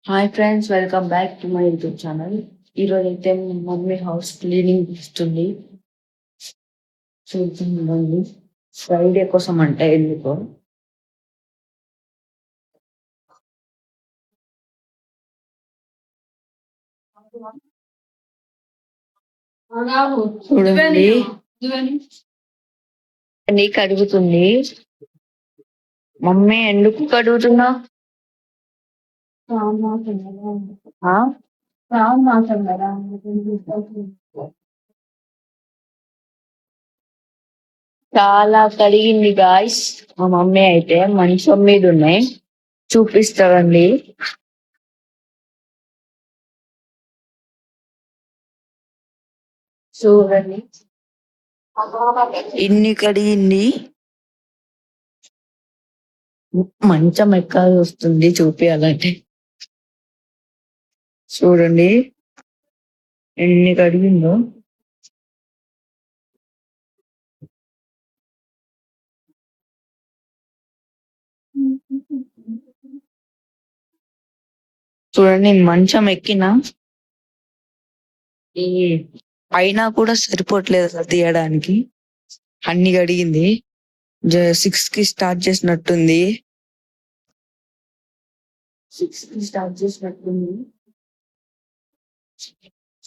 Hi friends, welcome back to my YouTube channel. ఈరోజు అయితే మా మమ్మీ హౌస్ క్లీనింగ్ ఇస్తుంది. చూద్దామండి, ఫ్రైడే కోసం అంటే ఎందుకో. చూడండి, నీ కడుగుతుంది. మమ్మీ ఎందుకు కడుగుతున్నా? చాలా కడిగింది గాయ్స్. మా మమ్మీ అయితే మంచం మీద ఉన్నాయి, చూపిస్తారండి. చూడండి, ఇన్ని కడిగింది. మంచం ఎక్కాల్సి వస్తుంది చూపించాలంటే. చూడండి ఎన్ని కడిగిందో. చూడండి, మంచం ఎక్కినా ఈ అయినా కూడా సరిపోవట్లేదు అసలు తీయడానికి. అన్ని కడిగింది. 6 కి స్టార్ట్ చేసినట్టుంది. 6 కి స్టార్ట్ చేసినట్టుంది.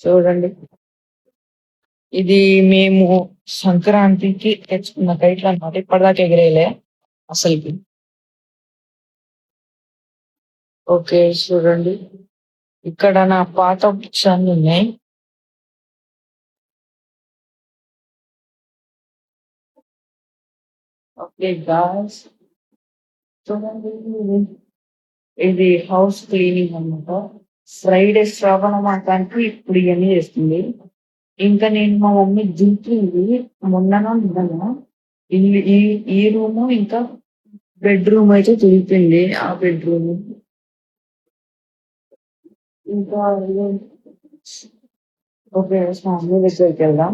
చూడండి, ఇది మేము సంక్రాంతికి తెచ్చుకున్న కైట్లు అన్నమాట. ఇప్పటిదాకా ఎగిరేయలే అసలుకి. ఓకే, చూడండి, ఇక్కడ నా పాత బుక్స్ అన్ని ఉన్నాయి. ఓకే గాయ్స్, చూడండి, ఇది హౌస్ క్లీనింగ్ అన్నమాట. ఫ్రైడే శ్రావణ మాసానికి ఇప్పుడు ఇవన్నీ చేస్తుంది. ఇంకా నేను మా మమ్మీ దింపింది మొన్ననో నిన్ననో. ఇల్లు ఈ రూము ఇంకా బెడ్రూమ్ అయితే దింపింది. ఆ బెడ్రూమ్ ఇంకా ఓకే, మా మమ్మీ దగ్గరికి వెళ్దాం.